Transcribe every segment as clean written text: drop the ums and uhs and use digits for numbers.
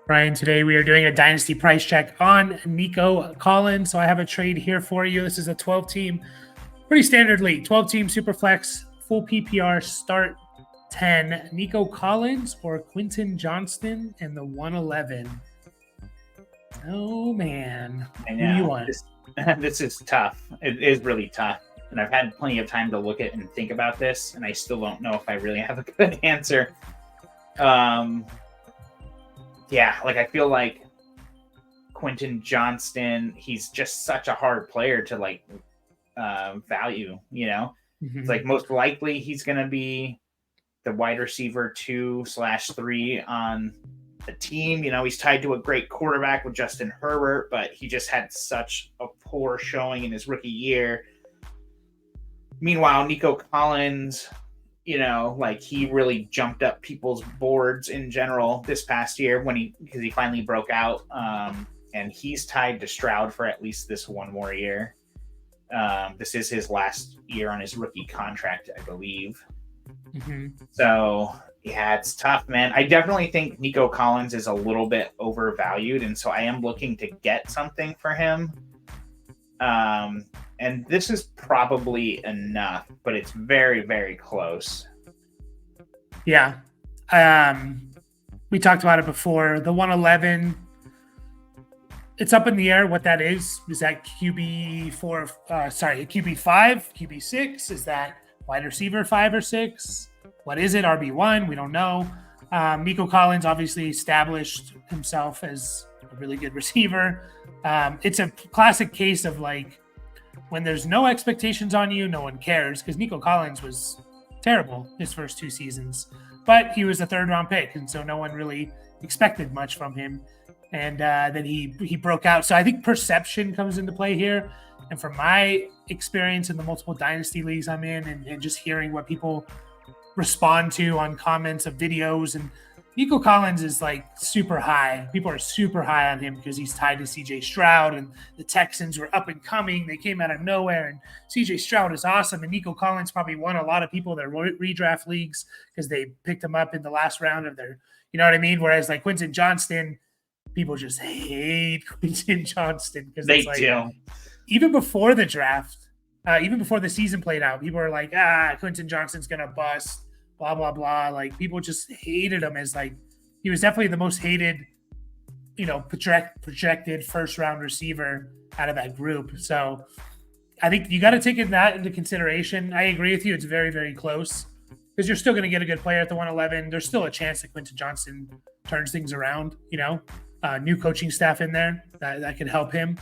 Ryan, today we are doing a dynasty price check on Nico Collins. So I have a trade here for you. This is a 12-team, pretty standard league, 12-team Superflex, full PPR start 10. Nico Collins or Quentin Johnston and the 111. Oh, man. I Who do you know want? this is tough. It is really tough, and I've had plenty of time to look at and think about this, and I still don't know if I really have a good answer. Yeah, like I feel like Quentin Johnston, he's just such a hard player to value. It's like most likely he's going to be the wide receiver 2/3 on the team. He's tied to a great quarterback with Justin Herbert, but he just had such a poor showing in his rookie year. Meanwhile, Nico Collins, he really jumped up people's boards in general this past year because he finally broke out. And he's tied to Stroud for at least this one more year. This is his last year on his rookie contract, I believe. So yeah, it's tough, man. I definitely think Nico Collins is a little bit overvalued, and so I am looking to get something for him. And this is probably enough, but it's very, very close. Yeah. We talked about it before. The 111, it's up in the air what that is. Is that QB5, QB6? Is that wide receiver 5 or 6? What is it? RB1? We don't know. Nico Collins obviously established himself as a really good receiver. It's a classic case of like when there's no expectations on you, no one cares, because Nico Collins was terrible his first 2 seasons, but he was a 3rd-round pick, and so no one really expected much from him. And then he broke out. So I think perception comes into play here. And from my experience in the multiple dynasty leagues I'm in, and just hearing what people respond to on comments of videos, and Nico Collins is like super high. People are super high on him because he's tied to CJ Stroud, and the Texans were up and coming. They came out of nowhere, and CJ Stroud is awesome. And Nico Collins probably won a lot of people their redraft leagues because they picked him up in the last round of their, you know what I mean? Whereas like Quentin Johnston, people just hate Quentin Johnston because they do. Even before the draft, even before the season played out, people are like, Quentin Johnston's gonna bust. Blah, blah, blah. Like, people just hated him as, like, he was definitely the most hated, projected first-round receiver out of that group. So I think you got to take that into consideration. I agree with you. It's very, very close because you're still going to get a good player at the 111. There's still a chance that Quentin Johnston turns things around, new coaching staff in there that could help him.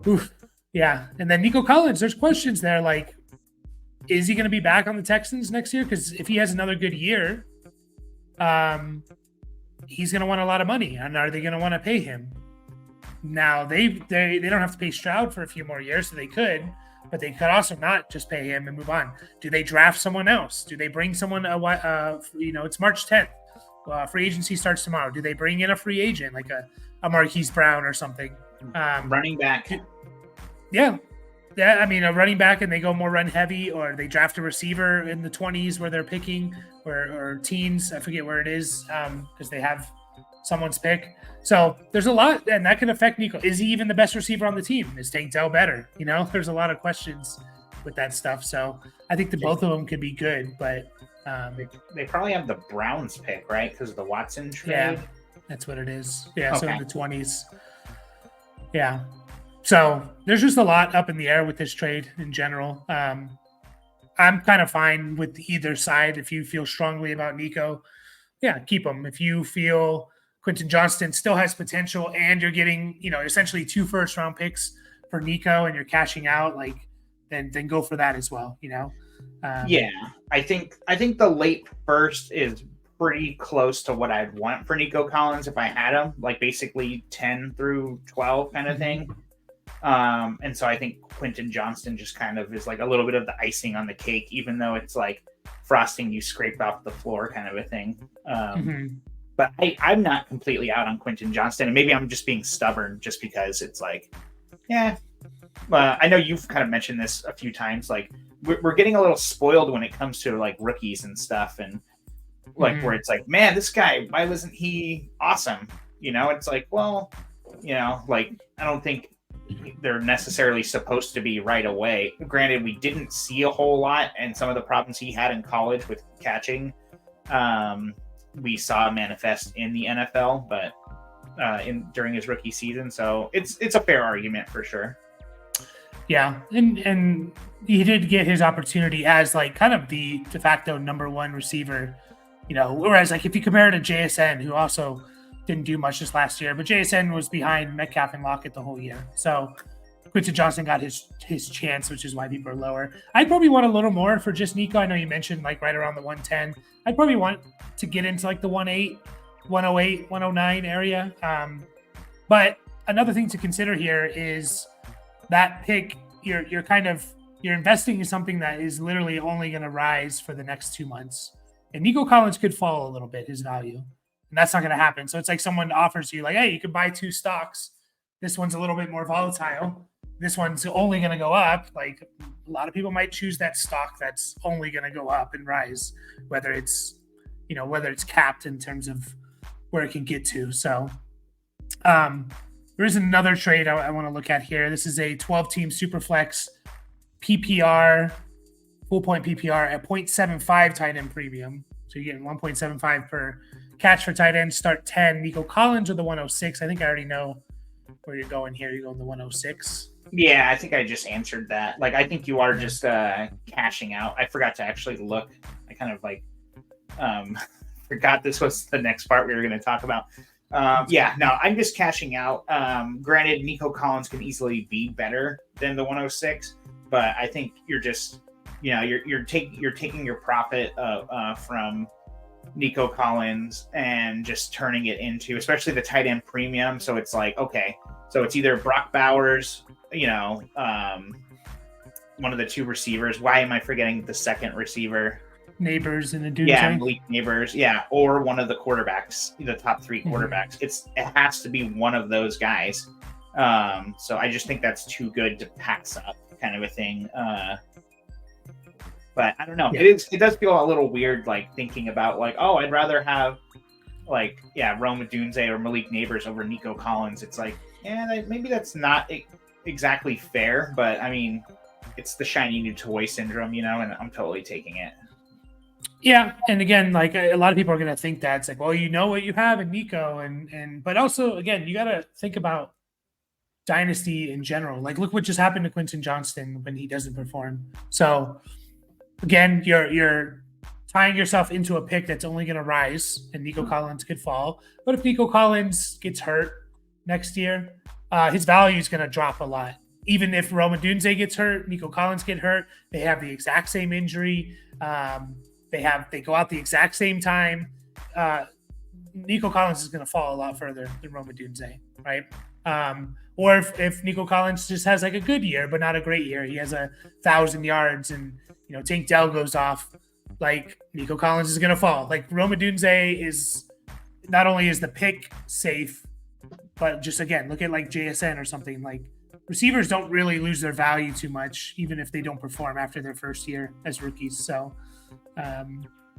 Oof. Yeah. And then Nico Collins, there's questions there like, is he going to be back on the Texans next year? Because if he has another good year, he's going to want a lot of money. And are they going to want to pay him? Now, they don't have to pay Stroud for a few more years, so they could. But they could also not just pay him and move on. Do they draft someone else? Do they bring someone, it's March 10th. Free agency starts tomorrow. Do they bring in a free agent, like a Marquise Brown or something? Running back. Yeah. Yeah, I mean, a running back and they go more run heavy, or they draft a receiver in the 20s where they're picking, or teens. I forget where it is because they have someone's pick. So there's a lot, and that can affect Nico. Is he even the best receiver on the team? Is Tank Dell better? There's a lot of questions with that stuff. So I think both of them could be good, but they probably have the Browns pick, right? Because of the Watson trade. Yeah, that's what it is. Yeah, okay. So in the 20s. Yeah. So there's just a lot up in the air with this trade in general. I'm kind of fine with either side. If you feel strongly about Nico, yeah, keep him. If you feel Quentin Johnston still has potential and you're getting, essentially 2 first-round picks for Nico and you're cashing out, then go for that as well, Yeah, I think the late first is pretty close to what I'd want for Nico Collins if I had him, like basically 10 through 12 kind of thing. And so I think Quentin Johnston just kind of is like a little bit of the icing on the cake, even though it's like frosting you scraped off the floor kind of a thing. But I'm not completely out on Quentin Johnston, and maybe I'm just being stubborn just because it's like, yeah. I know you've kind of mentioned this a few times. Like we're getting a little spoiled when it comes to like rookies and stuff, and like where it's like, man, this guy, why wasn't he awesome? It's like, well, like I don't think they're necessarily supposed to be right away. Granted, we didn't see a whole lot, and some of the problems he had in college with catching, we saw manifest in the NFL, but during his rookie season. So it's a fair argument for sure. Yeah, and he did get his opportunity as like kind of the de facto number one receiver, whereas like if you compare it to JSN, who also didn't do much this last year, but JSN was behind Metcalf and Lockett the whole year. So Quentin Johnston got his chance, which is why people are lower. I'd probably want a little more for just Nico. I know you mentioned like right around the 110. I'd probably want to get into like the 108, 108, 109 area. But another thing to consider here is that pick, you're investing in something that is literally only going to rise for the next 2 months. And Nico Collins could fall a little bit, his value. And that's not going to happen. So it's like someone offers you like, hey, you can buy 2 stocks. This one's a little bit more volatile. This one's only going to go up. Like a lot of people might choose that stock that's only going to go up and rise, whether it's capped in terms of where it can get to. So, there is another trade I want to look at here. This is a 12-team Superflex PPR, full point PPR at 0.75 tight end premium. So you're getting 1.75 per catch for tight end. Start 10. Nico Collins or the 106. I think I already know where you're going here. You're going the 106. Yeah, I think I just answered that. Like, I think you are just cashing out. I forgot to actually look. I kind of like forgot this was the next part we were going to talk about. I'm just cashing out. Granted, Nico Collins can easily be better than the 106, but I think you're just, you're taking your profit from Nico Collins and just turning it into, especially the tight end premium. So it's like, okay, so it's either Brock Bowers, one of the 2 receivers. Why am I forgetting the second receiver? Neighbors in the dude. Yeah, Malik Neighbors. Yeah, or one of the quarterbacks, the top 3 quarterbacks. Mm-hmm. It has to be one of those guys. So I just think that's too good to pass up, kind of a thing. But I don't know. Yeah. It does feel a little weird, like thinking about like, oh, I'd rather have like Rome Odunze or Malik Neighbors over Nico Collins. It's like, maybe that's not exactly fair, but I mean, it's the shiny new toy syndrome, and I'm totally taking it. Yeah, and again, like a lot of people are going to think that it's like, well, you know what you have in Nico, but also again, you got to think about Dynasty in general. Like, look what just happened to Quentin Johnston when he doesn't perform. So again, you're tying yourself into a pick that's only going to rise, and Nico Collins could fall. But if Nico Collins gets hurt next year, his value is going to drop a lot. Even if Rome Odunze gets hurt, Nico Collins get hurt, they have the exact same injury. They go out the exact same time. Nico Collins is going to fall a lot further than Rome Odunze, right? Or if Nico Collins just has like a good year, but not a great year, he has 1,000 yards and Tank Dell goes off, like Nico Collins is going to fall. Like Rome Odunze is not only is the pick safe, but just again, look at like JSN or something. Like receivers don't really lose their value too much, even if they don't perform after their first year as rookies. So,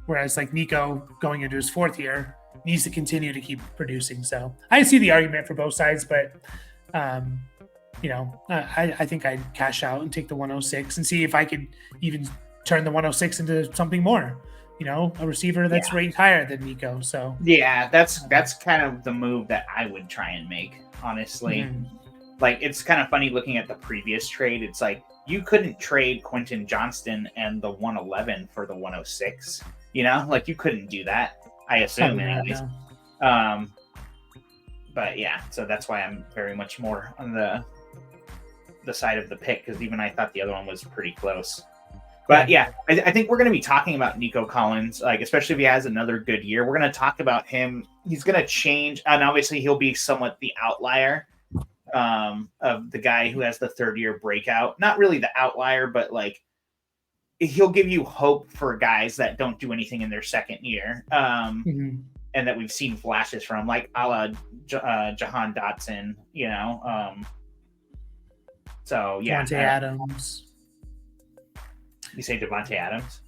whereas like Nico going into his 4th year needs to continue to keep producing. So I see the argument for both sides, but I think I'd cash out and take the 106 and see if I could even turn the 106 into something more, a receiver that's ranked higher than Nico. So yeah, that's kind of the move that I would try and make, honestly. Mm-hmm. Like, it's kind of funny looking at the previous trade. It's like, you couldn't trade Quentin Johnston and the 111 for the 106, like you couldn't do that, I assume anyways. But yeah, so that's why I'm very much more on the side of the pick, because even I thought the other one was pretty close. But yeah, I think we're going to be talking about Nico Collins, like especially if he has another good year. We're going to talk about him. He's going to change, and obviously he'll be somewhat the outlier of the guy who has the 3rd-year breakout. Not really the outlier, but like he'll give you hope for guys that don't do anything in their 2nd year, and that we've seen flashes from, like a la Jahan Dotson, So yeah, Davante Adams. You say Davante Adams?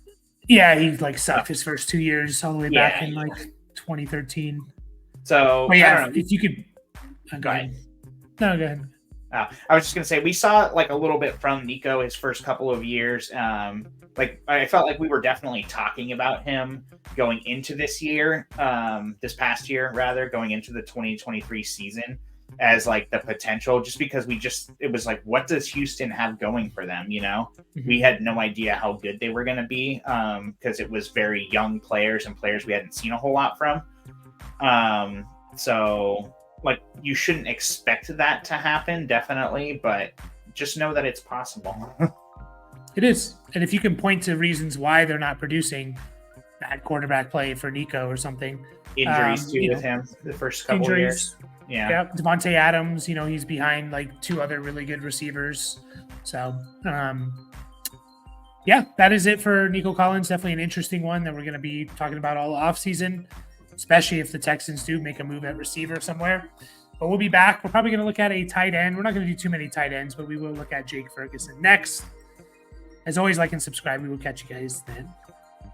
Yeah, he like sucked his first 2 years all the way back in like 2013. So but yeah, I don't know. if you could Go ahead. No, go ahead. I was just gonna say we saw like a little bit from Nico his first couple of years. Like I felt like we were definitely talking about him going into this year, this past year rather, going into the 2023 season as like the potential, just because it was like, what does Houston have going for them? You know, we had no idea how good they were going to be because it was very young players and players we hadn't seen a whole lot from. So like you shouldn't expect that to happen, definitely, but just know that it's possible. It is. And if you can point to reasons why they're not producing bad quarterback play for Nico or something. Injuries too with him the first couple of years. Yeah. Devontae Adams, he's behind like 2 other really good receivers. So, that is it for Nico Collins. Definitely an interesting one that we're going to be talking about all offseason, especially if the Texans do make a move at receiver somewhere. But we'll be back. We're probably going to look at a tight end. We're not going to do too many tight ends, but we will look at Jake Ferguson next. As always, like and subscribe. We will catch you guys then.